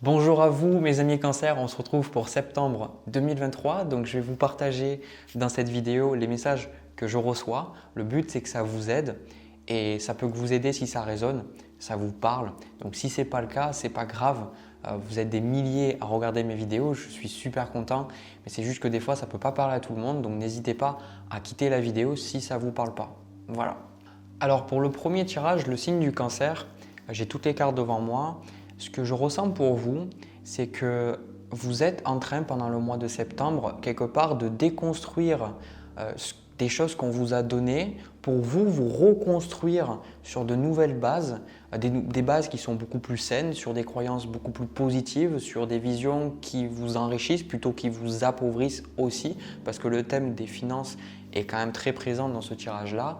Bonjour à vous mes amis Cancer, on se retrouve pour septembre 2023. Donc je vais vous partager dans cette vidéo les messages que je reçois. Le but c'est que ça vous aide et ça peut vous aider si ça résonne, ça vous parle. Donc si ce n'est pas le cas, ce n'est pas grave. Vous êtes des milliers à regarder mes vidéos, je suis super content. Mais c'est juste que des fois ça ne peut pas parler à tout le monde. Donc n'hésitez pas à quitter la vidéo si ça ne vous parle pas. Voilà. Alors pour le premier tirage, le signe du Cancer, j'ai toutes les cartes devant moi. Ce que je ressens pour vous, c'est que vous êtes en train pendant le mois de septembre, quelque part, de déconstruire des choses qu'on vous a données pour vous reconstruire sur de nouvelles bases, des bases qui sont beaucoup plus saines, sur des croyances beaucoup plus positives, sur des visions qui vous enrichissent plutôt qui vous appauvrissent aussi, parce que le thème des finances est quand même très présent dans ce tirage-là,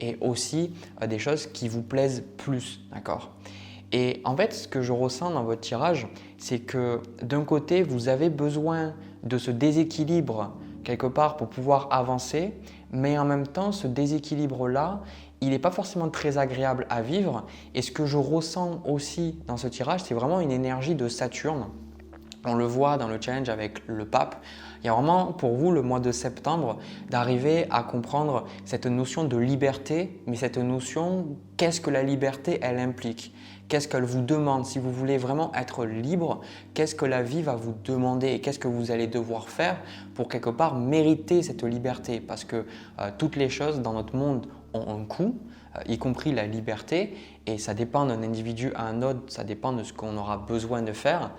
et aussi des choses qui vous plaisent plus, d'accord ? Et en fait, ce que je ressens dans votre tirage, c'est que d'un côté, vous avez besoin de ce déséquilibre quelque part pour pouvoir avancer, mais en même temps, ce déséquilibre-là, il n'est pas forcément très agréable à vivre. Et ce que je ressens aussi dans ce tirage, c'est vraiment une énergie de Saturne. On le voit dans le challenge avec le pape. Il y a vraiment pour vous le mois de septembre d'arriver à comprendre cette notion de liberté, mais cette notion, qu'est-ce que la liberté elle implique? Qu'est-ce qu'elle vous demande? Si vous voulez vraiment être libre, qu'est-ce que la vie va vous demander et qu'est-ce que vous allez devoir faire pour quelque part mériter cette liberté? Parce que toutes les choses dans notre monde ont un coût, y compris la liberté, et ça dépend d'un individu à un autre, ça dépend de ce qu'on aura besoin de faire.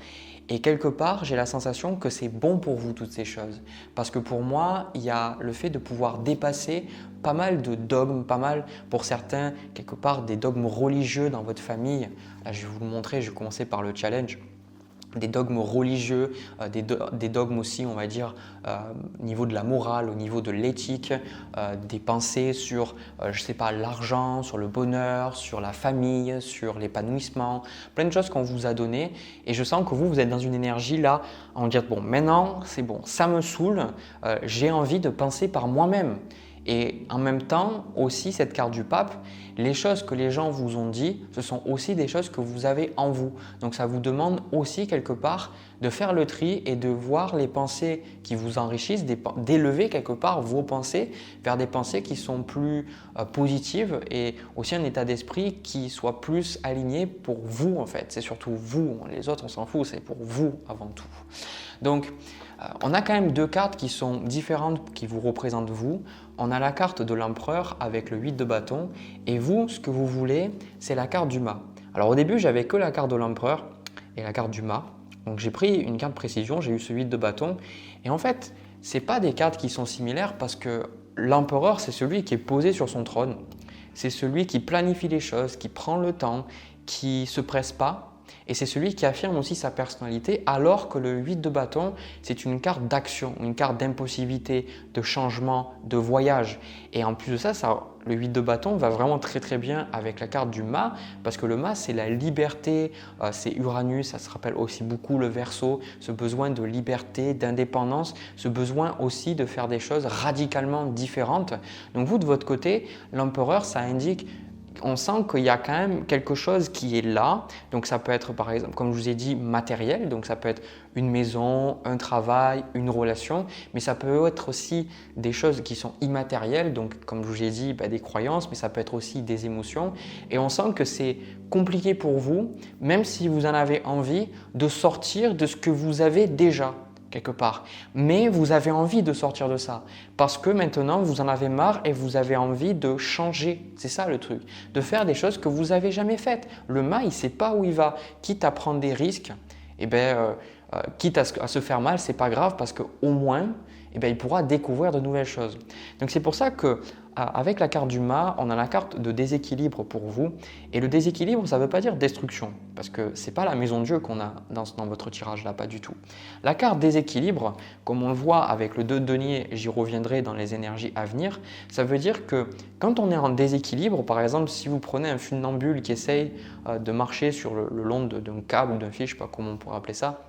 Et quelque part, j'ai la sensation que c'est bon pour vous toutes ces choses. Parce que pour moi, il y a le fait de pouvoir dépasser pas mal de dogmes, pas mal pour certains, quelque part des dogmes religieux dans votre famille. Là, je vais vous le montrer, je vais commencer par le challenge. Des dogmes religieux, des dogmes aussi, on va dire, au niveau de la morale, au niveau de l'éthique, des pensées sur, je ne sais pas, l'argent, sur le bonheur, sur la famille, sur l'épanouissement, plein de choses qu'on vous a données. Et je sens que vous êtes dans une énergie là, à en dire, bon, maintenant, c'est bon, ça me saoule, j'ai envie de penser par moi-même. Et en même temps, aussi, cette carte du pape, les choses que les gens vous ont dit, ce sont aussi des choses que vous avez en vous. Donc ça vous demande aussi quelque part de faire le tri et de voir les pensées qui vous enrichissent, d'élever quelque part vos pensées vers des pensées qui sont plus positives et aussi un état d'esprit qui soit plus aligné pour vous en fait. C'est surtout vous, les autres on s'en fout, c'est pour vous avant tout. Donc on a quand même deux cartes qui sont différentes, qui vous représentent vous. On a la carte de l'empereur avec le 8 de bâton et vous, ce que vous voulez, c'est la carte du mât. Alors au début, j'avais que la carte de l'empereur et la carte du mât. Donc j'ai pris une carte précision, j'ai eu ce 8 de bâton. Et en fait, ce n'est pas des cartes qui sont similaires parce que l'empereur, c'est celui qui est posé sur son trône. C'est celui qui planifie les choses, qui prend le temps, qui ne se presse pas. Et c'est celui qui affirme aussi sa personnalité, alors que le 8 de bâton, c'est une carte d'action, une carte d'impossibilité, de changement, de voyage. Et en plus de ça, le 8 de bâton va vraiment très très bien avec la carte du mât, parce que le mât, c'est la liberté, c'est Uranus, ça se rappelle aussi beaucoup le Verseau, ce besoin de liberté, d'indépendance, ce besoin aussi de faire des choses radicalement différentes. Donc vous, de votre côté, l'empereur, ça indique on sent qu'il y a quand même quelque chose qui est là. Donc ça peut être par exemple, comme je vous ai dit, matériel. Donc ça peut être une maison, un travail, une relation. Mais ça peut être aussi des choses qui sont immatérielles. Donc comme je vous ai dit, des croyances, mais ça peut être aussi des émotions. Et on sent que c'est compliqué pour vous, même si vous en avez envie, de sortir de ce que vous avez déjà quelque part. Mais vous avez envie de sortir de ça parce que maintenant vous en avez marre et vous avez envie de changer. C'est ça le truc, de faire des choses que vous n'avez jamais faites. Le mât, il ne sait pas où il va. Quitte à prendre des risques, quitte à se faire mal, ce n'est pas grave parce qu'au moins, il pourra découvrir de nouvelles choses. Donc c'est pour ça que avec la carte du mât, on a la carte de déséquilibre pour vous. Et le déséquilibre, ça ne veut pas dire destruction, parce que ce n'est pas la maison de Dieu qu'on a dans votre tirage là, pas du tout. La carte déséquilibre, comme on le voit avec le 2 de denier, j'y reviendrai dans les énergies à venir, ça veut dire que quand on est en déséquilibre, par exemple, si vous prenez un funambule qui essaye de marcher sur le long d'un câble ou d'un fil, je ne sais pas comment on pourrait appeler ça,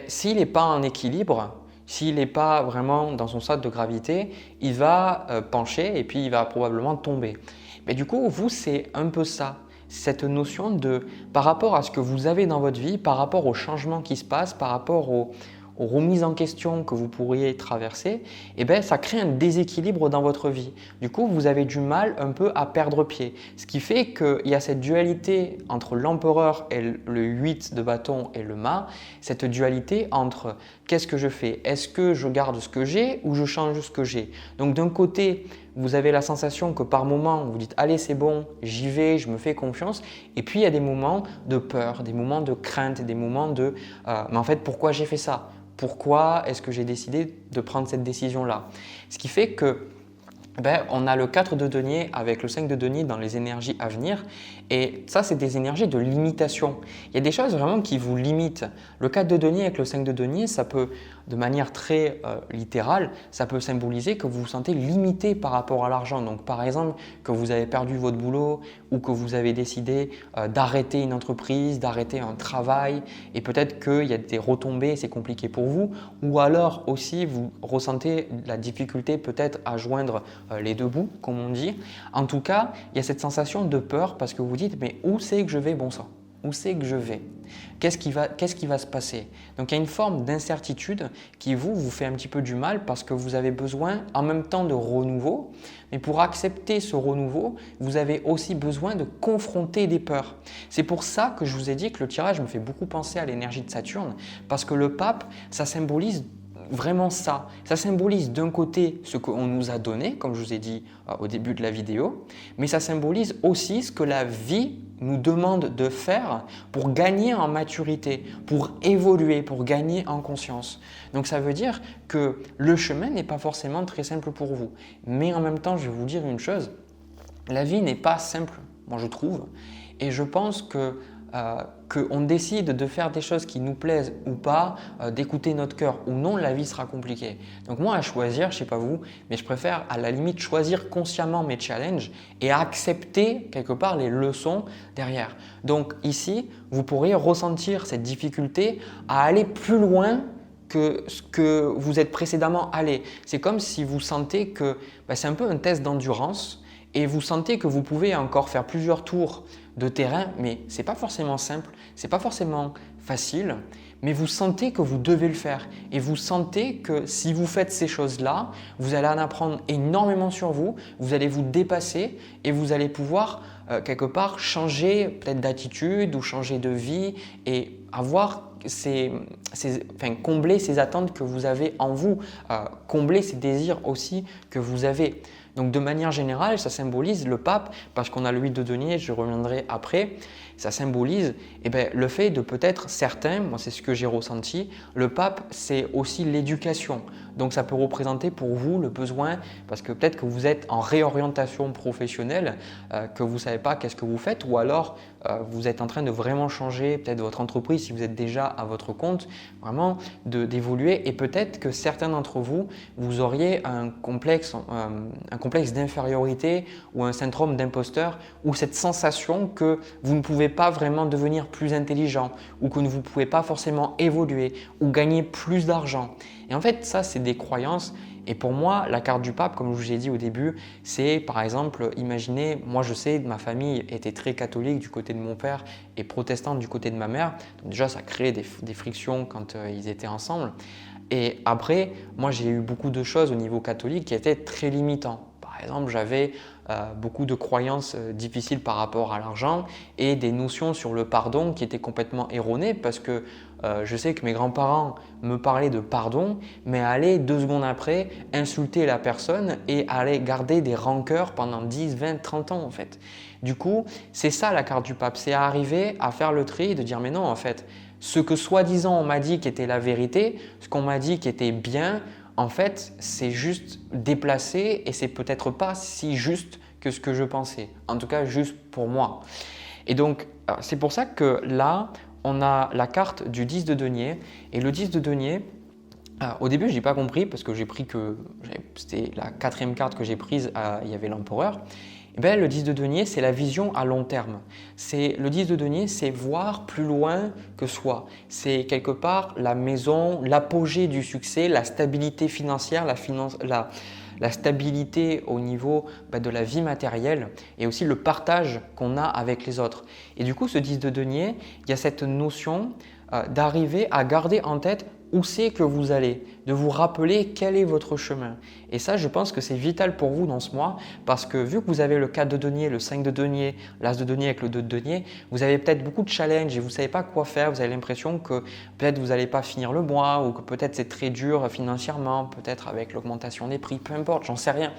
s'il n'est pas en équilibre, s'il n'est pas vraiment dans son centre de gravité, il va pencher et puis il va probablement tomber. Mais du coup, vous, c'est un peu ça. cette notion de par rapport à ce que vous avez dans votre vie, par rapport aux changements qui se passent, par rapport aux remises en question que vous pourriez traverser, eh bien, ça crée un déséquilibre dans votre vie. Du coup, vous avez du mal un peu à perdre pied. Ce qui fait qu'il y a cette dualité entre l'empereur et le 8 de bâton et le mât, cette dualité entre qu'est-ce que je fais? Est-ce que je garde ce que j'ai ou je change ce que j'ai? Donc d'un côté, vous avez la sensation que par moment, vous dites « allez, c'est bon, j'y vais, je me fais confiance ». Et puis, il y a des moments de peur, des moments de crainte, des moments de « mais en fait, pourquoi j'ai fait ça ?» Pourquoi est-ce que j'ai décidé de prendre cette décision-là? Ce qui fait que on a le 4 de denier avec le 5 de denier dans les énergies à venir et ça, c'est des énergies de limitation. Il y a des choses vraiment qui vous limitent. Le 4 de denier avec le 5 de denier, ça peut, de manière très littérale, ça peut symboliser que vous vous sentez limité par rapport à l'argent. Donc, par exemple, que vous avez perdu votre boulot ou que vous avez décidé d'arrêter une entreprise, d'arrêter un travail et peut-être qu'il y a des retombées, c'est compliqué pour vous ou alors aussi vous ressentez la difficulté peut-être à joindre les deux bouts, comme on dit. En tout cas, il y a cette sensation de peur parce que vous dites « mais où c'est que je vais, bon sang ? Où c'est que je vais? Qu'est-ce qui va se passer ?» Donc, il y a une forme d'incertitude qui vous fait un petit peu du mal parce que vous avez besoin en même temps de renouveau. Mais pour accepter ce renouveau, vous avez aussi besoin de confronter des peurs. C'est pour ça que je vous ai dit que le tirage me fait beaucoup penser à l'énergie de Saturne parce que le pape, ça symbolise vraiment ça. Ça symbolise d'un côté ce qu'on nous a donné, comme je vous ai dit au début de la vidéo, mais ça symbolise aussi ce que la vie nous demande de faire pour gagner en maturité, pour évoluer, pour gagner en conscience. Donc ça veut dire que le chemin n'est pas forcément très simple pour vous. Mais en même temps, je vais vous dire une chose, la vie n'est pas simple, moi je trouve, et je pense qu'on décide de faire des choses qui nous plaisent ou pas, d'écouter notre cœur ou non, la vie sera compliquée. Donc moi, à choisir, je ne sais pas vous, mais je préfère à la limite choisir consciemment mes challenges et accepter quelque part les leçons derrière. Donc ici, vous pourriez ressentir cette difficulté à aller plus loin que ce que vous êtes précédemment allé. C'est comme si vous sentez que c'est un peu un test d'endurance et vous sentez que vous pouvez encore faire plusieurs tours de terrain, mais ce n'est pas forcément simple, ce n'est pas forcément facile, mais vous sentez que vous devez le faire et vous sentez que si vous faites ces choses-là, vous allez en apprendre énormément sur vous, vous allez vous dépasser et vous allez pouvoir quelque part changer peut-être d'attitude ou changer de vie et avoir combler ces attentes que vous avez en vous, combler ces désirs aussi que vous avez. Donc de manière générale, ça symbolise le pape, parce qu'on a le 8 de denier, je reviendrai après, ça symbolise le fait de peut-être certains, moi c'est ce que j'ai ressenti, le pape c'est aussi l'éducation. Donc ça peut représenter pour vous le besoin, parce que peut-être que vous êtes en réorientation professionnelle, que vous ne savez pas qu'est-ce que vous faites ou alors vous êtes en train de vraiment changer peut-être votre entreprise si vous êtes déjà à votre compte, vraiment d'évoluer et peut-être que certains d'entre vous, vous auriez un complexe d'infériorité ou un syndrome d'imposteur ou cette sensation que vous ne pouvez pas vraiment devenir plus intelligent ou que vous ne pouvez pas forcément évoluer ou gagner plus d'argent. Et en fait, ça, c'est des croyances. Et pour moi, la carte du pape, comme je vous ai dit au début, c'est par exemple, imaginez, moi je sais, ma famille était très catholique du côté de mon père et protestante du côté de ma mère. Donc déjà, ça crée des frictions quand ils étaient ensemble. Et après, moi j'ai eu beaucoup de choses au niveau catholique qui étaient très limitants. Par exemple, j'avais beaucoup de croyances difficiles par rapport à l'argent et des notions sur le pardon qui étaient complètement erronées parce que je sais que mes grands-parents me parlaient de pardon, mais allaient 2 secondes après insulter la personne et allaient garder des rancœurs pendant 10, 20, 30 ans en fait. Du coup, c'est ça la carte du pape, c'est arriver à faire le tri et de dire mais non en fait, ce que soi-disant on m'a dit qui était la vérité, ce qu'on m'a dit qui était bien, en fait, c'est juste déplacé et c'est peut-être pas si juste que ce que je pensais. En tout cas, juste pour moi. Et donc, c'est pour ça que là, on a la carte du 10 de denier. Et le 10 de denier, au début, je n'ai pas compris parce que j'ai pris que c'était la 4e carte que j'ai prise, il y avait l'empereur. Le 10 de denier, c'est la vision à long terme. Le 10 de denier, c'est voir plus loin que soi. C'est quelque part la maison, l'apogée du succès, la stabilité financière, la stabilité au niveau de la vie matérielle et aussi le partage qu'on a avec les autres. Et du coup, ce 10 de denier, il y a cette notion d'arriver à garder en tête où c'est que vous allez, de vous rappeler quel est votre chemin. Et ça, je pense que c'est vital pour vous dans ce mois parce que vu que vous avez le 4 de denier, le 5 de denier, l'as de denier avec le 2 de denier, vous avez peut-être beaucoup de challenges et vous ne savez pas quoi faire. Vous avez l'impression que peut-être vous n'allez pas finir le mois ou que peut-être c'est très dur financièrement, peut-être avec l'augmentation des prix, peu importe, j'en sais rien.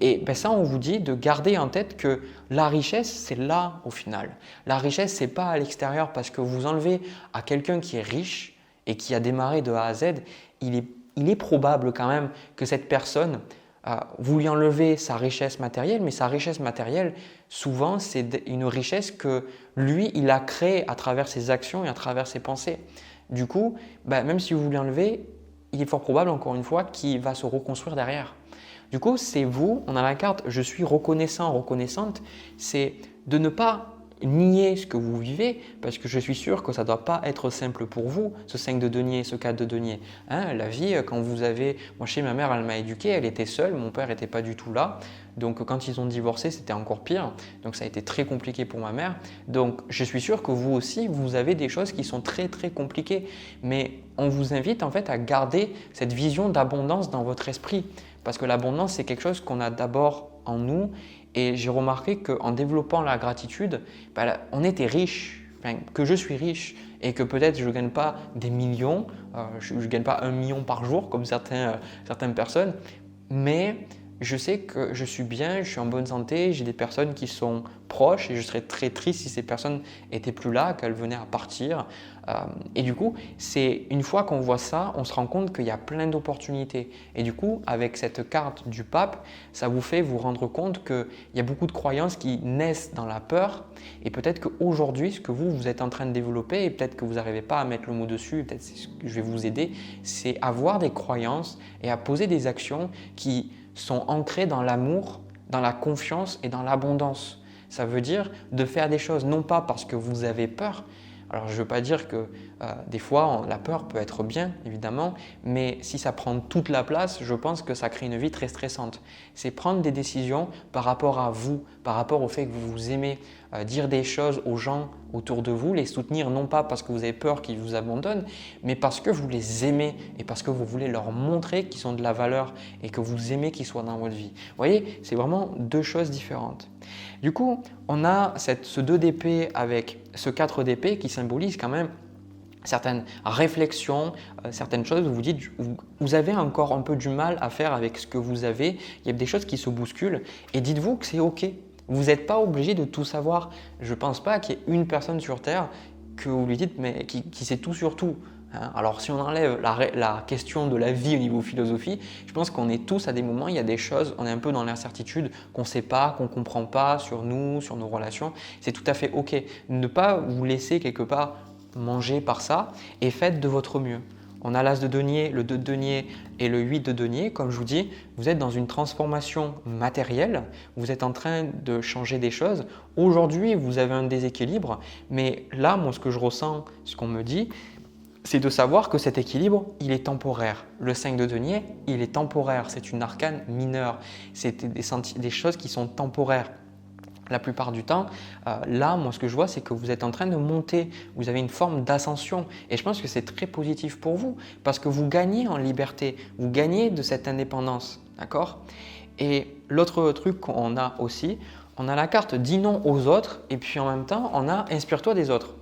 Et ça, on vous dit de garder en tête que la richesse, c'est là au final. La richesse, ce n'est pas à l'extérieur parce que vous enlevez à quelqu'un qui est riche et qui a démarré de A à Z, il est probable quand même que cette personne, vous lui enlevez sa richesse matérielle, mais sa richesse matérielle, souvent, c'est une richesse que lui, il a créée à travers ses actions et à travers ses pensées. Du coup, même si vous lui enlevez, il est fort probable, encore une fois, qu'il va se reconstruire derrière. Du coup, c'est vous, on a la carte « Je suis reconnaissant, reconnaissante », c'est de ne pas nier ce que vous vivez parce que je suis sûr que ça ne doit pas être simple pour vous, ce 5 de denier, ce 4 de denier. La vie, quand vous avez… Moi, chez ma mère, elle m'a éduqué, elle était seule, mon père n'était pas du tout là. Donc, quand ils ont divorcé, c'était encore pire. Donc, ça a été très compliqué pour ma mère. Donc, je suis sûr que vous aussi, vous avez des choses qui sont très, très compliquées. Mais on vous invite en fait à garder cette vision d'abondance dans votre esprit parce que l'abondance, c'est quelque chose qu'on a d'abord en nous. Et j'ai remarqué qu'en développant la gratitude, on était riche, que je suis riche et que peut-être je ne gagne pas des millions, je ne gagne pas 1 million par jour comme certaines personnes, mais je sais que je suis bien, je suis en bonne santé, j'ai des personnes qui sont proches et je serais très triste si ces personnes n'étaient plus là, qu'elles venaient à partir. Et du coup, c'est une fois qu'on voit ça, on se rend compte qu'il y a plein d'opportunités. Et du coup, avec cette carte du pape, ça vous fait vous rendre compte qu'il y a beaucoup de croyances qui naissent dans la peur. Et peut-être qu'aujourd'hui, ce que vous êtes en train de développer, et peut-être que vous n'arrivez pas à mettre le mot dessus, peut-être que je vais vous aider, c'est avoir des croyances et à poser des actions qui sont ancrées dans l'amour, dans la confiance et dans l'abondance. Ça veut dire de faire des choses non pas parce que vous avez peur. Alors je ne veux pas dire que des fois la peur peut être bien évidemment, mais si ça prend toute la place, je pense que ça crée une vie très stressante. C'est prendre des décisions par rapport à vous, par rapport au fait que vous vous aimez, dire des choses aux gens autour de vous, les soutenir non pas parce que vous avez peur qu'ils vous abandonnent, mais parce que vous les aimez et parce que vous voulez leur montrer qu'ils sont de la valeur et que vous aimez qu'ils soient dans votre vie. Vous voyez, c'est vraiment deux choses différentes. Du coup, on a ce 2 d'épée avec ce 4 d'épée qui symbolise quand même certaines réflexions, certaines choses où vous dites vous avez encore un peu du mal à faire avec ce que vous avez, il y a des choses qui se bousculent et dites-vous que c'est OK. Vous n'êtes pas obligé de tout savoir. Je ne pense pas qu'il y ait une personne sur Terre que vous lui dites mais qui sait tout sur tout. Alors si on enlève la question de la vie au niveau philosophie, je pense qu'on est tous à des moments, il y a des choses, on est un peu dans l'incertitude, qu'on ne sait pas, qu'on ne comprend pas sur nous, sur nos relations. C'est tout à fait OK. Ne pas vous laisser quelque part manger par ça et faites de votre mieux. On a l'as de denier, le 2 de denier et le 8 de denier. Comme je vous dis, vous êtes dans une transformation matérielle, vous êtes en train de changer des choses. Aujourd'hui, vous avez un déséquilibre, mais là, moi, ce que je ressens, ce qu'on me dit, c'est de savoir que cet équilibre, il est temporaire. Le 5 de denier, il est temporaire. C'est une arcane mineure. C'est des choses qui sont temporaires. La plupart du temps, là, moi, ce que je vois, c'est que vous êtes en train de monter. Vous avez une forme d'ascension. Et je pense que c'est très positif pour vous parce que vous gagnez en liberté. Vous gagnez de cette indépendance. D'accord ? Et l'autre truc qu'on a aussi, on a la carte « Dis non aux autres » et puis en même temps, on a « Inspire-toi des autres ».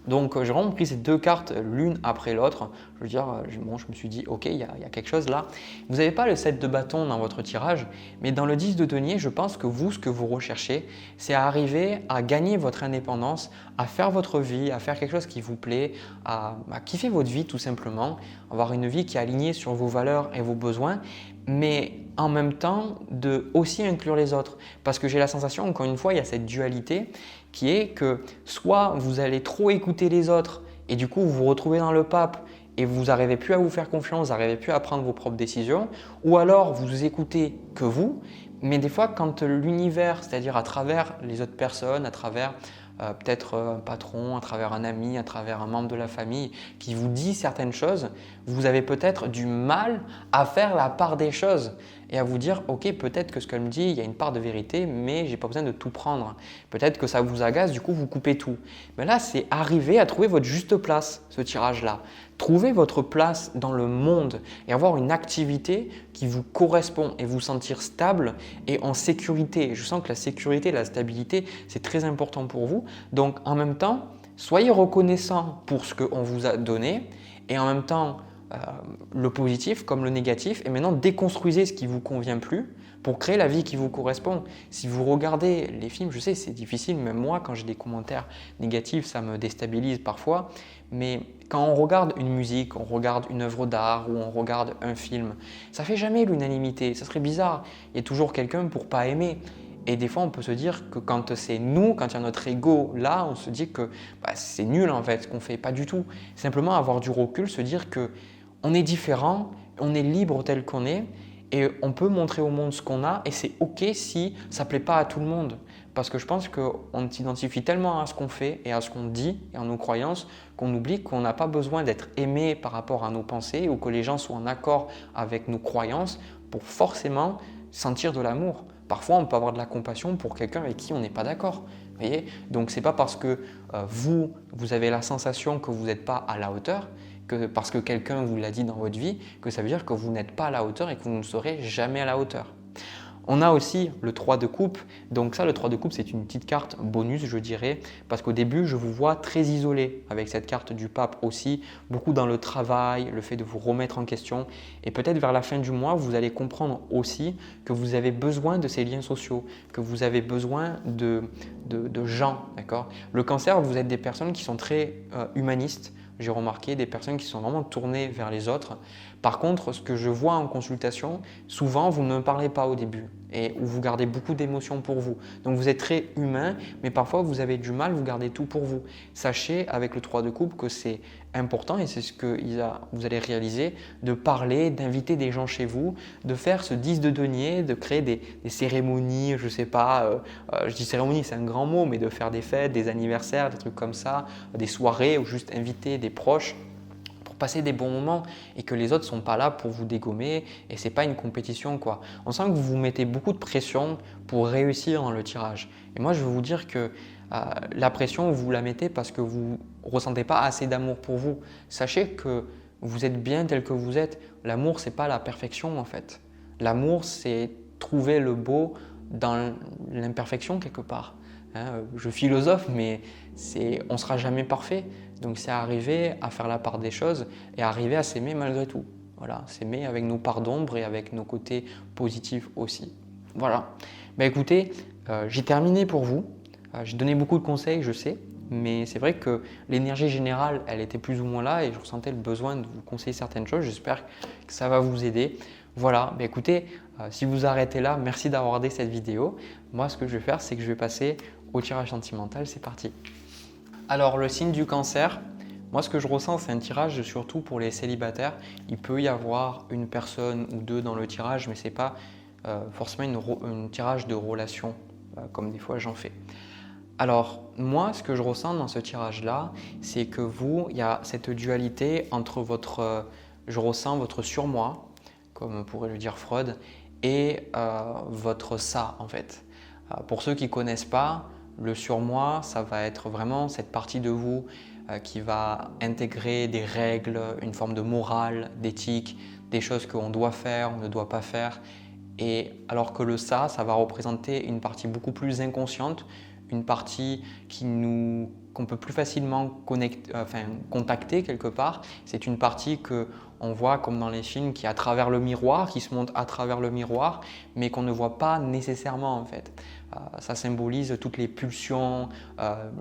Donc, j'ai vraiment pris ces deux cartes l'une après l'autre. Je veux dire, je me suis dit, ok, il y a quelque chose là. Vous n'avez pas le 7 de bâton dans votre tirage, mais dans le 10 de denier, je pense que vous, ce que vous recherchez, c'est à arriver à gagner votre indépendance, à faire votre vie, à faire quelque chose qui vous plaît, à kiffer votre vie tout simplement, avoir une vie qui est alignée sur vos valeurs et vos besoins, mais en même temps de aussi inclure les autres. Parce que j'ai la sensation, encore une fois, il y a cette dualité qui est que soit vous allez trop écouter les autres et du coup vous vous retrouvez dans le pape et vous n'arrivez plus à vous faire confiance, vous n'arrivez plus à prendre vos propres décisions, ou alors vous écoutez que vous, mais des fois quand l'univers, c'est-à-dire à travers les autres personnes, à travers peut-être un patron, à travers un ami, à travers un membre de la famille qui vous dit certaines choses, vous avez peut-être du mal à faire la part des choses. et à vous dire « Ok, peut-être que ce qu'elle me dit, il y a une part de vérité, mais je n'ai pas besoin de tout prendre. Peut-être que ça vous agace, du coup, vous coupez tout. » Mais là, c'est arriver à trouver votre juste place, ce tirage-là. Trouver votre place dans le monde et avoir une activité qui vous correspond et vous sentir stable et en sécurité. Je sens que la sécurité, la stabilité, c'est très important pour vous. Donc, en même temps, soyez reconnaissant pour ce qu'on vous a donné et en même temps, le positif comme le négatif, et maintenant déconstruisez ce qui ne vous convient plus pour créer la vie qui vous correspond. Si vous regardez les films, je sais c'est difficile, même moi quand j'ai des commentaires négatifs, ça me déstabilise parfois, mais quand on regarde une musique, on regarde une œuvre d'art ou on regarde un film, ça ne fait jamais l'unanimité, ça serait bizarre, il y a toujours quelqu'un pour ne pas aimer. Et des fois, on peut se dire que quand c'est nous, quand il y a notre ego là, on se dit que c'est nul en fait ce qu'on fait, pas du tout. Simplement avoir du recul, se dire que on est différent, on est libre tel qu'on est et on peut montrer au monde ce qu'on a et c'est ok si ça ne plaît pas à tout le monde. Parce que je pense qu'on s'identifie tellement à ce qu'on fait et à ce qu'on dit et à nos croyances qu'on oublie qu'on n'a pas besoin d'être aimé par rapport à nos pensées ou que les gens soient en accord avec nos croyances pour forcément sentir de l'amour. Parfois, on peut avoir de la compassion pour quelqu'un avec qui on n'est pas d'accord. Voyez. Donc, ce n'est pas parce que vous avez la sensation que vous n'êtes pas à la hauteur, que parce que quelqu'un vous l'a dit dans votre vie, que ça veut dire que vous n'êtes pas à la hauteur et que vous ne serez jamais à la hauteur. On a aussi le 3 de coupe. Donc ça, le 3 de coupe, c'est une petite carte bonus, je dirais, parce qu'au début, je vous vois très isolé avec cette carte du pape aussi, beaucoup dans le travail, le fait de vous remettre en question. Et peut-être vers la fin du mois, vous allez comprendre aussi que vous avez besoin de ces liens sociaux, que vous avez besoin de gens. D'accord ? Le cancer, vous êtes des personnes qui sont très humanistes. J'ai remarqué des personnes qui sont vraiment tournées vers les autres. Par contre, ce que je vois en consultation, souvent vous ne parlez pas au début et vous gardez beaucoup d'émotions pour vous. Donc vous êtes très humain, mais parfois vous avez du mal, vous gardez tout pour vous. Sachez avec le 3 de coupe que c'est important et c'est ce que vous allez réaliser, de parler, d'inviter des gens chez vous, de faire ce 10 de denier, de créer des cérémonies, je ne sais pas, je dis cérémonie c'est un grand mot, mais de faire des fêtes, des anniversaires, des trucs comme ça, des soirées ou juste inviter des proches pour passer des bons moments et que les autres ne sont pas là pour vous dégommer et ce n'est pas une compétition quoi. On sent que vous vous mettez beaucoup de pression pour réussir dans le tirage. Et moi je veux vous dire que la pression vous la mettez parce que vous ne ressentez pas assez d'amour pour vous. Sachez que vous êtes bien tel que vous êtes. L'amour ce n'est pas la perfection en fait. L'amour c'est trouver le beau dans l'imperfection quelque part. Je philosophe, mais on ne sera jamais parfait. Donc, c'est arriver à faire la part des choses et arriver à s'aimer malgré tout. Voilà, s'aimer avec nos parts d'ombre et avec nos côtés positifs aussi. Voilà. Écoutez, j'ai terminé pour vous. J'ai donné beaucoup de conseils, je sais, mais c'est vrai que l'énergie générale, elle était plus ou moins là et je ressentais le besoin de vous conseiller certaines choses. J'espère que ça va vous aider. Voilà, écoutez, si vous arrêtez là, merci d'avoir regardé cette vidéo. Moi, ce que je vais faire, c'est que je vais passer au tirage sentimental. C'est parti. Alors, le signe du cancer, moi, ce que je ressens, c'est un tirage surtout pour les célibataires. Il peut y avoir une personne ou deux dans le tirage, mais ce n'est pas forcément un tirage de relation, comme des fois j'en fais. Alors, moi, ce que je ressens dans ce tirage-là, c'est que vous, il y a cette dualité entre je ressens votre surmoi, comme pourrait le dire Freud, et votre ça en fait. Pour ceux qui ne connaissent pas, le surmoi, ça va être vraiment cette partie de vous qui va intégrer des règles, une forme de morale, d'éthique, des choses qu'on doit faire, on ne doit pas faire. Et alors que le ça va représenter une partie beaucoup plus inconsciente, une partie qu'on peut plus facilement contacter quelque part. C'est une partie qu'on voit comme dans les films qui est à travers le miroir, qui se montre à travers le miroir, mais qu'on ne voit pas nécessairement en fait. Ça symbolise toutes les pulsions,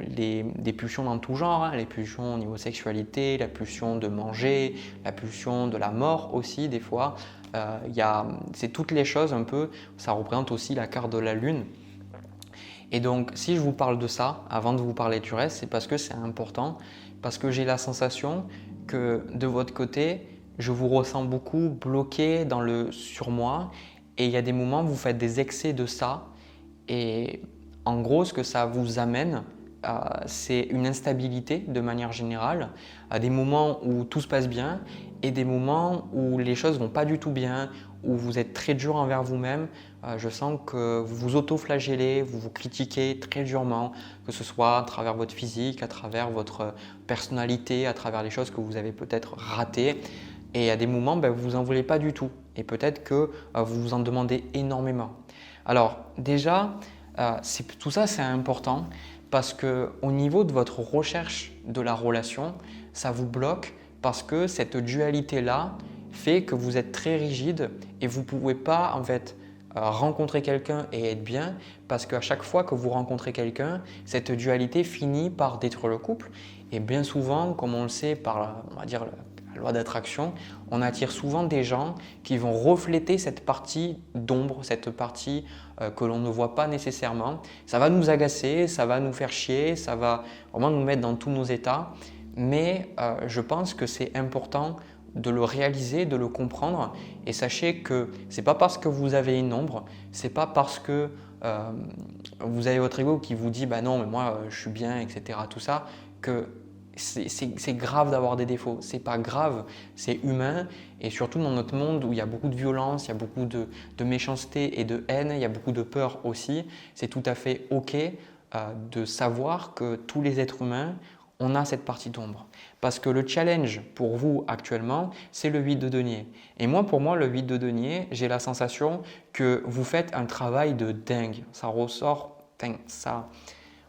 des pulsions dans tout genre, les pulsions au niveau sexualité, la pulsion de manger, la pulsion de la mort aussi des fois. C'est toutes les choses un peu, ça représente aussi la carte de la lune. Et donc, si je vous parle de ça, avant de vous parler du reste, c'est parce que c'est important, parce que j'ai la sensation que de votre côté, je vous ressens beaucoup bloqué dans le surmoi et il y a des moments où vous faites des excès de ça et en gros, ce que ça vous amène, c'est une instabilité de manière générale, des moments où tout se passe bien et des moments où les choses vont pas du tout bien, où vous êtes très dur envers vous-même. Je sens que vous vous auto-flagellez, vous vous critiquez très durement, que ce soit à travers votre physique, à travers votre personnalité, à travers les choses que vous avez peut-être ratées. Et à des moments, vous vous en voulez pas du tout. Et peut-être que vous vous en demandez énormément. Alors déjà, tout ça c'est important parce qu'au niveau de votre recherche de la relation, ça vous bloque parce que cette dualité-là fait que vous êtes très rigide et vous ne pouvez pas en fait rencontrer quelqu'un et être bien parce qu'à chaque fois que vous rencontrez quelqu'un, cette dualité finit par détruire le couple. Et bien souvent, comme on le sait par on va dire, la loi d'attraction, on attire souvent des gens qui vont refléter cette partie d'ombre, cette partie que l'on ne voit pas nécessairement. Ça va nous agacer, ça va nous faire chier, ça va vraiment nous mettre dans tous nos états. Mais je pense que c'est important de le réaliser, de le comprendre. Et sachez que ce n'est pas parce que vous avez une ombre, ce n'est pas parce que vous avez votre ego qui vous dit bah non mais moi je suis bien, etc. Tout ça, que c'est grave d'avoir des défauts. C'est pas grave, c'est humain et surtout dans notre monde où il y a beaucoup de violence, il y a beaucoup de méchanceté et de haine, il y a beaucoup de peur aussi. C'est tout à fait ok de savoir que tous les êtres humains, on a cette partie d'ombre. Parce que le challenge pour vous actuellement, c'est le 8 de denier. Et moi, pour moi, le 8 de denier, j'ai la sensation que vous faites un travail de dingue. Ça ressort, ça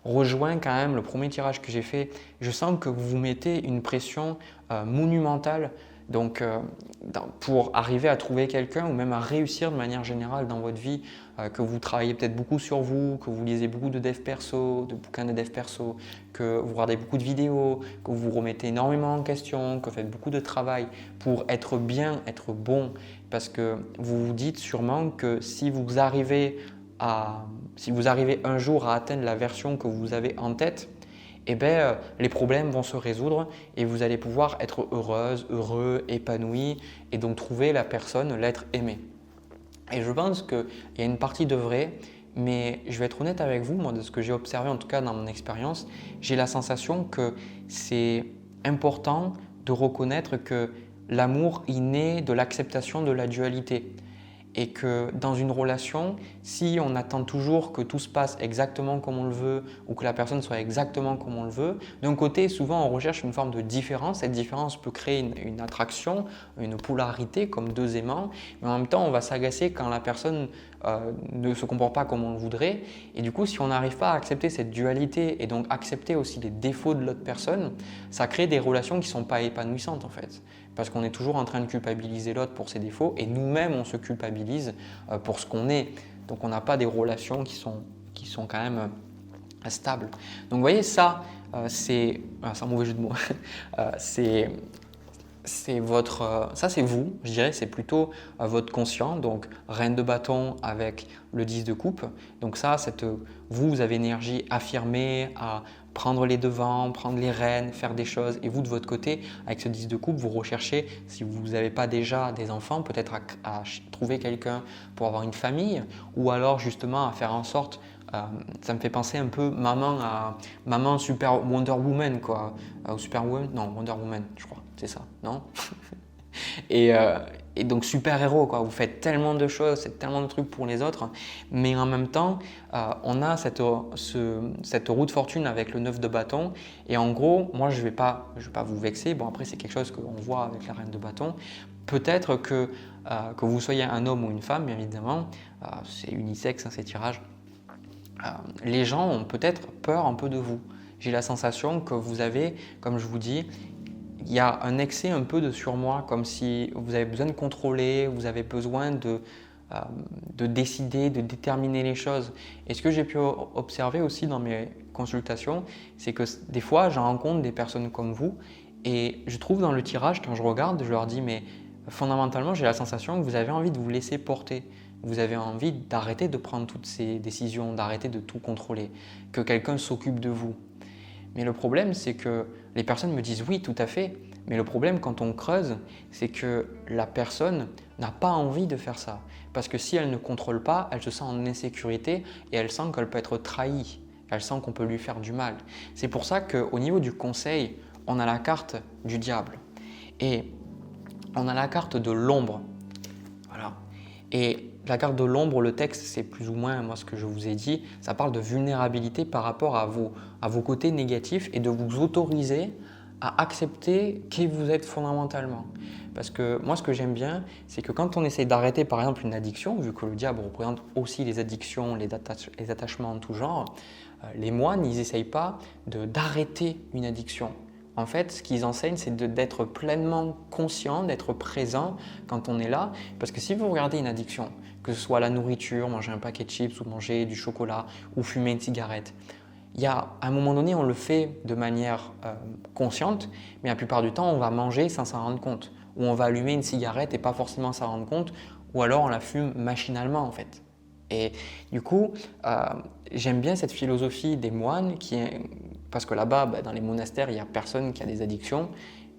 rejoint quand même le premier tirage que j'ai fait. Je sens que vous vous mettez une pression monumentale pour arriver à trouver quelqu'un ou même à réussir de manière générale dans votre vie, que vous travaillez peut-être beaucoup sur vous, que vous lisez beaucoup de dev perso, de bouquins de dev perso, que vous regardez beaucoup de vidéos, que vous vous remettez énormément en question, que vous faites beaucoup de travail pour être bien, être bon, parce que vous vous dites sûrement que si vous arrivez un jour à atteindre la version que vous avez en tête, les problèmes vont se résoudre et vous allez pouvoir être heureuse, heureux, épanoui et donc trouver la personne, l'être aimé. Et je pense qu'il y a une partie de vrai, mais je vais être honnête avec vous, moi de ce que j'ai observé en tout cas dans mon expérience, j'ai la sensation que c'est important de reconnaître que l'amour il naît de l'acceptation de la dualité. Et que dans une relation, si on attend toujours que tout se passe exactement comme on le veut ou que la personne soit exactement comme on le veut, d'un côté, souvent on recherche une forme de différence. Cette différence peut créer une attraction, une polarité comme deux aimants, mais en même temps, on va s'agacer quand la personne ne se comporte pas comme on le voudrait. Et du coup, si on n'arrive pas à accepter cette dualité et donc accepter aussi les défauts de l'autre personne, ça crée des relations qui ne sont pas épanouissantes en fait. Parce qu'on est toujours en train de culpabiliser l'autre pour ses défauts et nous-mêmes on se culpabilise pour ce qu'on est. Donc on n'a pas des relations qui sont quand même stables. Donc vous voyez ça, c'est un mauvais jeu de mots, ça c'est vous, je dirais, c'est plutôt votre conscient, donc reine de bâton avec le 10 de coupe. Donc ça, vous avez une énergie affirmée à prendre les devants, prendre les rênes, faire des choses. Et vous, de votre côté, avec ce 10 de coupe, vous recherchez, si vous n'avez pas déjà des enfants, peut-être à trouver quelqu'un pour avoir une famille ou alors justement à faire en sorte, ça me fait penser un peu maman super Wonder Woman quoi, ou Superwoman, non Wonder Woman je crois, c'est ça, non et donc super héros quoi, vous faites tellement de choses, c'est tellement de trucs pour les autres, mais en même temps on a cette roue de fortune avec le 9 de bâton et en gros moi je vais pas vous vexer, bon après c'est quelque chose qu'on voit avec la reine de bâton, peut-être que vous soyez un homme ou une femme bien évidemment, c'est unisexe ces tirages, les gens ont peut-être peur un peu de vous. J'ai la sensation que vous avez, comme je vous dis, il y a un excès un peu de surmoi, comme si vous avez besoin de contrôler, vous avez besoin de décider, de déterminer les choses. Et ce que j'ai pu observer aussi dans mes consultations, c'est que des fois, j'en rencontre des personnes comme vous et je trouve dans le tirage, quand je regarde, je leur dis mais fondamentalement, j'ai la sensation que vous avez envie de vous laisser porter. Vous avez envie d'arrêter de prendre toutes ces décisions, d'arrêter de tout contrôler, que quelqu'un s'occupe de vous. Mais le problème, c'est que les personnes me disent oui, tout à fait. Mais le problème, quand on creuse, c'est que la personne n'a pas envie de faire ça. Parce que si elle ne contrôle pas, elle se sent en insécurité et elle sent qu'elle peut être trahie. elle sent qu'on peut lui faire du mal. C'est pour ça qu'au niveau du conseil, on a la carte du diable et on a la carte de l'ombre. Voilà. Et la carte de l'ombre, le texte, c'est plus ou moins moi ce que je vous ai dit, ça parle de vulnérabilité par rapport à vos côtés négatifs et de vous autoriser à accepter qui vous êtes fondamentalement. Parce que moi, ce que j'aime bien, c'est que quand on essaie d'arrêter par exemple une addiction, vu que le diable représente aussi les addictions, les attachements en tout genre, les moines, ils n'essayent pas d'arrêter une addiction. En fait, ce qu'ils enseignent, c'est d'être pleinement conscient, d'être présent quand on est là. Parce que si vous regardez une addiction, que ce soit la nourriture, manger un paquet de chips ou manger du chocolat ou fumer une cigarette, il y a, à un moment donné, on le fait de manière consciente, mais la plupart du temps, on va manger sans s'en rendre compte. Ou on va allumer une cigarette et pas forcément s'en rendre compte, ou alors on la fume machinalement en fait. Et du coup, j'aime bien cette philosophie des moines parce que là-bas, dans les monastères, il n'y a personne qui a des addictions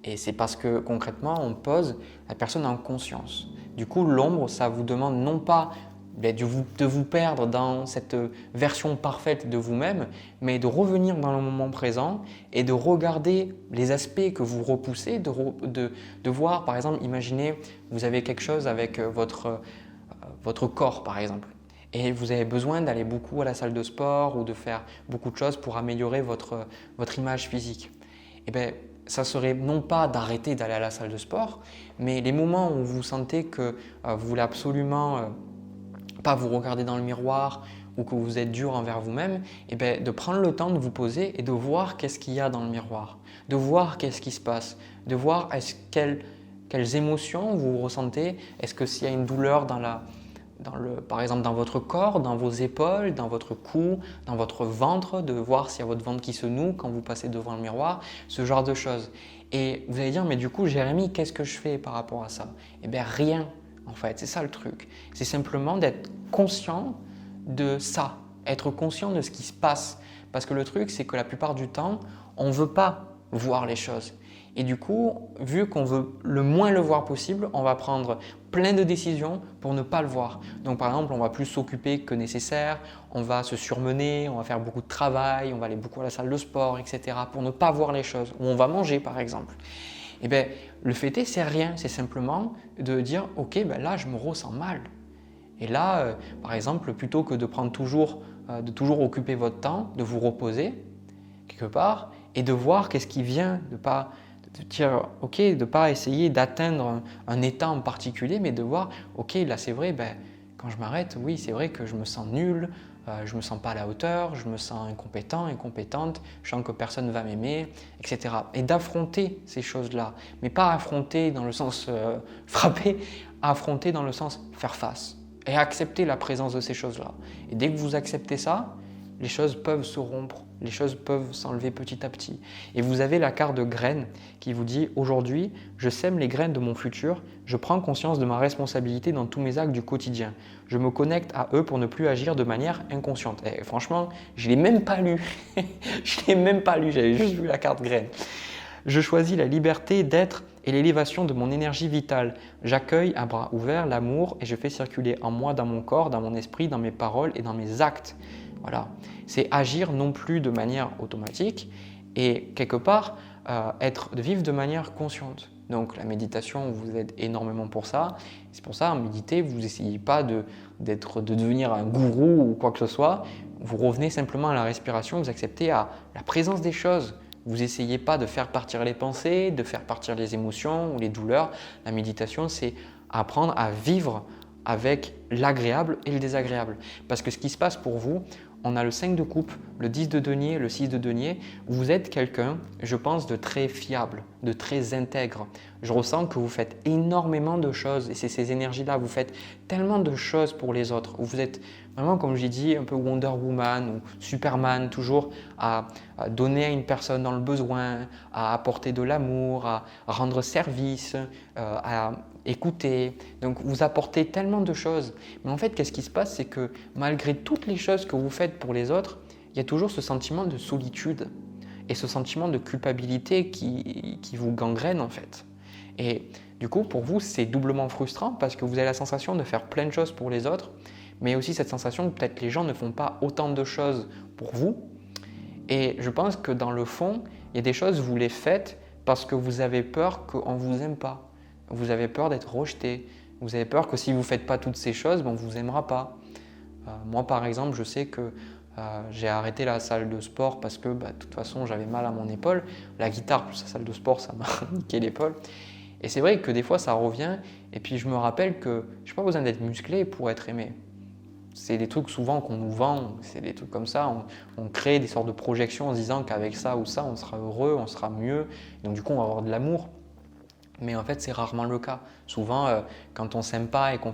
et c'est parce que concrètement, on pose la personne en conscience. Du coup, l'ombre, ça vous demande non pas de vous perdre dans cette version parfaite de vous-même, mais de revenir dans le moment présent et de regarder les aspects que vous repoussez, de voir, par exemple, imaginez, vous avez quelque chose avec votre corps, par exemple. Et vous avez besoin d'aller beaucoup à la salle de sport ou de faire beaucoup de choses pour améliorer votre image physique. Et bien, ça serait non pas d'arrêter d'aller à la salle de sport, mais les moments où vous sentez que vous voulez absolument pas vous regarder dans le miroir ou que vous êtes dur envers vous-même, et bien de prendre le temps de vous poser et de voir qu'est-ce qu'il y a dans le miroir, de voir qu'est-ce qui se passe, de voir quelles émotions vous ressentez, est-ce que s'il y a une douleur par exemple dans votre corps, dans vos épaules, dans votre cou, dans votre ventre, de voir s'il y a votre ventre qui se noue quand vous passez devant le miroir, ce genre de choses. Et vous allez dire, mais du coup Jérémy, qu'est-ce que je fais par rapport à ça? Eh bien rien. En fait, c'est ça le truc. C'est simplement d'être conscient de ça, être conscient de ce qui se passe. Parce que le truc, c'est que la plupart du temps, on ne veut pas voir les choses. Et du coup, vu qu'on veut le moins le voir possible, on va prendre plein de décisions pour ne pas le voir. Donc par exemple, on va plus s'occuper que nécessaire, on va se surmener, on va faire beaucoup de travail, on va aller beaucoup à la salle de sport, etc. pour ne pas voir les choses. Ou on va manger par exemple. Eh bien, le fait est, c'est rien, c'est simplement de dire « ok, là je me ressens mal ». Et là, par exemple, plutôt que de toujours occuper votre temps, de vous reposer quelque part et de voir qu'est-ce qui vient, de dire « ok », de ne pas essayer d'atteindre un état en particulier, mais de voir « ok, là c'est vrai, quand je m'arrête, oui, c'est vrai que je me sens nul, je ne me sens pas à la hauteur, je me sens incompétent, incompétente, je sens que personne ne va m'aimer, etc. » Et d'affronter ces choses-là, mais pas affronter dans le sens frapper, affronter dans le sens faire face et accepter la présence de ces choses-là. Et dès que vous acceptez ça, les choses peuvent se rompre, les choses peuvent s'enlever petit à petit. Et vous avez la carte de graines qui vous dit « Aujourd'hui, je sème les graines de mon futur, je prends conscience de ma responsabilité dans tous mes actes du quotidien. Je me connecte à eux pour ne plus agir de manière inconsciente. » Et franchement, je ne l'ai même pas lu. Je ne l'ai même pas lu, j'avais juste vu la carte graines. Je choisis la liberté d'être et l'élévation de mon énergie vitale. J'accueille à bras ouverts l'amour et je fais circuler en moi, dans mon corps, dans mon esprit, dans mes paroles et dans mes actes. Voilà, c'est agir non plus de manière automatique et quelque part de vivre de manière consciente. Donc la méditation vous aide énormément pour ça. C'est pour ça, en méditer, vous n'essayez pas de devenir un gourou ou quoi que ce soit. Vous revenez simplement à la respiration, vous acceptez à la présence des choses. Vous n'essayez pas de faire partir les pensées, de faire partir les émotions ou les douleurs. La méditation, c'est apprendre à vivre avec l'agréable et le désagréable. Parce que ce qui se passe pour vous, on a le 5 de coupe, le 10 de denier, le 6 de denier. Vous êtes quelqu'un, je pense, de très fiable, de très intègre. Je ressens que vous faites énormément de choses et c'est ces énergies-là. Vous faites tellement de choses pour les autres. Vous êtes vraiment, comme j'ai dit, un peu Wonder Woman ou Superman, toujours à donner à une personne dans le besoin, à apporter de l'amour, à rendre service, à écouter. Donc vous apportez tellement de choses. Mais en fait, qu'est-ce qui se passe? C'est que malgré toutes les choses que vous faites pour les autres, il y a toujours ce sentiment de solitude et ce sentiment de culpabilité qui vous gangrène en fait. Et du coup, pour vous, c'est doublement frustrant parce que vous avez la sensation de faire plein de choses pour les autres, mais aussi cette sensation que peut-être les gens ne font pas autant de choses pour vous. Et je pense que dans le fond, il y a des choses, vous les faites parce que vous avez peur qu'on ne vous aime pas. Vous avez peur d'être rejeté. Vous avez peur que si vous ne faites pas toutes ces choses, on ne vous aimera pas. Moi, par exemple, je sais que j'ai arrêté la salle de sport parce que de toute façon, j'avais mal à mon épaule. La guitare plus la salle de sport, ça m'a niqué l'épaule. Et c'est vrai que des fois, ça revient. Et puis, je me rappelle que je n'ai pas besoin d'être musclé pour être aimé. C'est des trucs souvent qu'on nous vend, c'est des trucs comme ça. On crée des sortes de projections en se disant qu'avec ça ou ça, on sera heureux, on sera mieux. Donc, du coup, on va avoir de l'amour. Mais en fait, c'est rarement le cas. Souvent, quand on ne s'aime pas et qu'on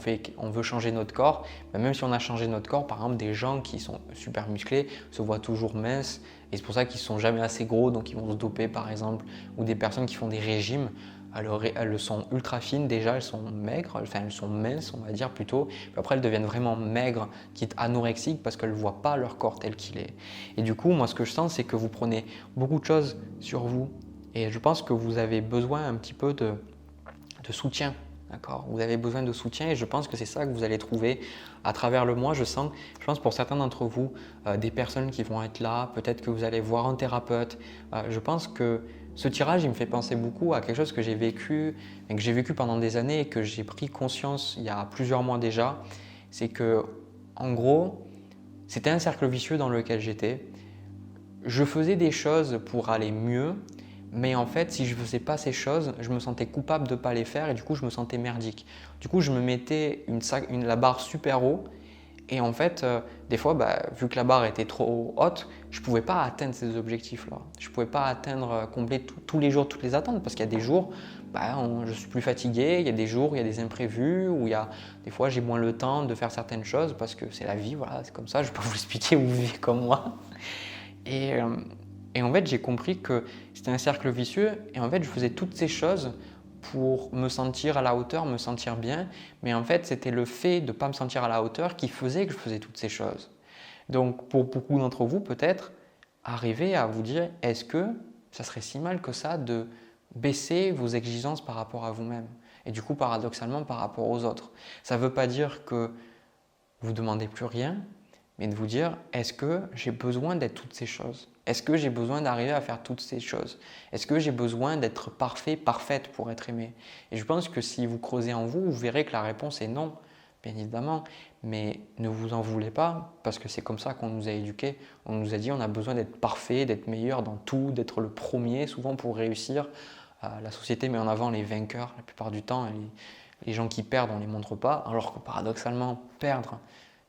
veut changer notre corps, même si on a changé notre corps, par exemple, des gens qui sont super musclés se voient toujours minces et c'est pour ça qu'ils ne sont jamais assez gros, donc ils vont se doper par exemple. Ou des personnes qui font des régimes, elles sont ultra fines déjà, elles sont maigres, enfin elles sont minces, on va dire plutôt. Puis après, elles deviennent vraiment maigres, quitte anorexiques parce qu'elles ne voient pas leur corps tel qu'il est. Et du coup, moi, ce que je sens, c'est que vous prenez beaucoup de choses sur vous. Et je pense que vous avez besoin un petit peu de soutien. D'accord. Vous avez besoin de soutien et je pense que c'est ça que vous allez trouver à travers le mois. Je pense pour certains d'entre vous, des personnes qui vont être là, peut-être que vous allez voir un thérapeute. Je pense que ce tirage, il me fait penser beaucoup à quelque chose que j'ai vécu et que j'ai vécu pendant des années et que j'ai pris conscience il y a plusieurs mois déjà. C'est que, en gros, c'était un cercle vicieux dans lequel j'étais. Je faisais des choses pour aller mieux. Mais en fait, si je ne faisais pas ces choses, je me sentais coupable de ne pas les faire et du coup, je me sentais merdique. Du coup, je me mettais la barre super haut et en fait, des fois, vu que la barre était trop haute, je ne pouvais pas atteindre ces objectifs-là. Je ne pouvais pas atteindre, combler tous les jours, toutes les attentes parce qu'il y a des jours, je suis plus fatigué, il y a des jours, il y a des imprévus, où des fois, j'ai moins le temps de faire certaines choses parce que c'est la vie, voilà, c'est comme ça, je ne peux pas vous expliquer, vous vivez comme moi. Et en fait, j'ai compris que c'était un cercle vicieux et en fait, je faisais toutes ces choses pour me sentir à la hauteur, me sentir bien. Mais en fait, c'était le fait de ne pas me sentir à la hauteur qui faisait que je faisais toutes ces choses. Donc, pour beaucoup d'entre vous, peut-être, arriver à vous dire, est-ce que ça serait si mal que ça de baisser vos exigences par rapport à vous-même et du coup, paradoxalement, par rapport aux autres. Ça ne veut pas dire que vous ne demandez plus rien, mais de vous dire, est-ce que j'ai besoin d'être toutes ces choses? Est-ce que j'ai besoin d'arriver à faire toutes ces choses? Est-ce que j'ai besoin d'être parfait, parfaite pour être aimé? Et je pense que si vous creusez en vous, vous verrez que la réponse est non, bien évidemment. Mais ne vous en voulez pas, parce que c'est comme ça qu'on nous a éduqués. On nous a dit on a besoin d'être parfait, d'être meilleur dans tout, d'être le premier, souvent pour réussir. La société met en avant les vainqueurs la plupart du temps. Les gens qui perdent, on ne les montre pas, alors que paradoxalement, perdre,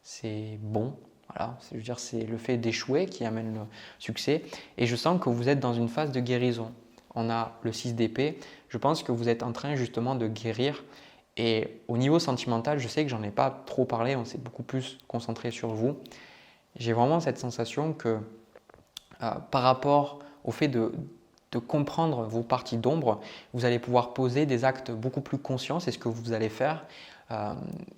c'est bon. Voilà, je veux dire, c'est le fait d'échouer qui amène le succès. Et je sens que vous êtes dans une phase de guérison. On a le 6 d'épée. Je pense que vous êtes en train justement de guérir. Et au niveau sentimental, je sais que j'en ai pas trop parlé, on s'est beaucoup plus concentré sur vous. J'ai vraiment cette sensation que par rapport au fait de comprendre vos parties d'ombre, vous allez pouvoir poser des actes beaucoup plus conscients, c'est ce que vous allez faire,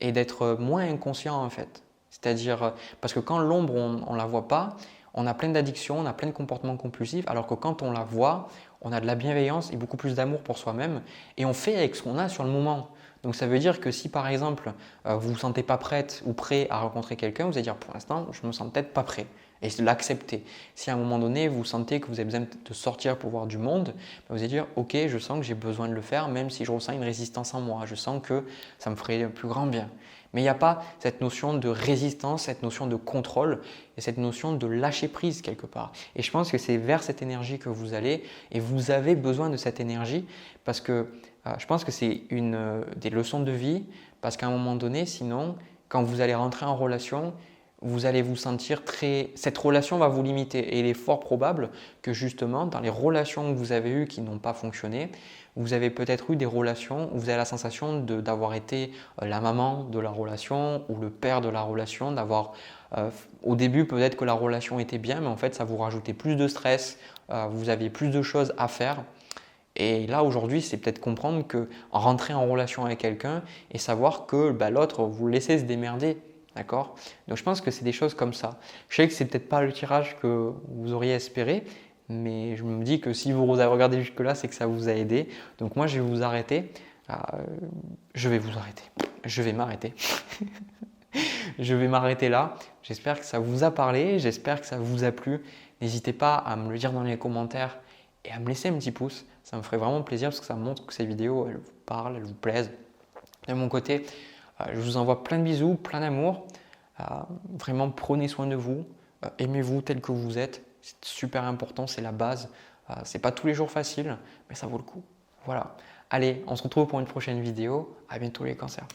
et d'être moins inconscient en fait. C'est-à-dire, parce que quand l'ombre, on ne la voit pas, on a plein d'addictions, on a plein de comportements compulsifs, alors que quand on la voit, on a de la bienveillance et beaucoup plus d'amour pour soi-même, et on fait avec ce qu'on a sur le moment. Donc ça veut dire que si par exemple, vous ne vous sentez pas prête ou prêt à rencontrer quelqu'un, vous allez dire pour l'instant, je me sens peut-être pas prêt. Et l'accepter. Si à un moment donné, vous sentez que vous avez besoin de sortir pour voir du monde, vous allez dire ok, je sens que j'ai besoin de le faire, même si je ressens une résistance en moi. Je sens que ça me ferait un plus grand bien. Mais il n'y a pas cette notion de résistance, cette notion de contrôle et cette notion de lâcher prise quelque part. Et je pense que c'est vers cette énergie que vous allez et vous avez besoin de cette énergie parce que je pense que c'est des leçons de vie parce qu'à un moment donné, sinon, quand vous allez rentrer en relation, vous allez vous sentir cette relation va vous limiter et il est fort probable que justement dans les relations que vous avez eues qui n'ont pas fonctionné, vous avez peut-être eu des relations où vous avez la sensation d'avoir été la maman de la relation ou le père de la relation, d'avoir au début peut-être que la relation était bien mais en fait ça vous rajoutait plus de stress, vous aviez plus de choses à faire. Et là aujourd'hui c'est peut-être comprendre que rentrer en relation avec quelqu'un et savoir que l'autre vous le laissez se démerder. D'accord? Donc je pense que c'est des choses comme ça. Je sais que c'est peut-être pas le tirage que vous auriez espéré, mais je me dis que si vous avez regardé jusque-là, c'est que ça vous a aidé. Donc moi je vais vous arrêter. Je vais vous arrêter. Je vais m'arrêter. Je vais m'arrêter là. J'espère que ça vous a parlé, j'espère que ça vous a plu. n'hésitez pas à me le dire dans les commentaires et à me laisser un petit pouce. Ça me ferait vraiment plaisir parce que ça montre que ces vidéos, elles vous parlent, elles vous plaisent. De mon côté, je vous envoie plein de bisous, plein d'amour. Vraiment, prenez soin de vous. Aimez-vous tel que vous êtes. C'est super important, c'est la base. C'est pas tous les jours facile, mais ça vaut le coup. Voilà. Allez, on se retrouve pour une prochaine vidéo. À bientôt les cancers.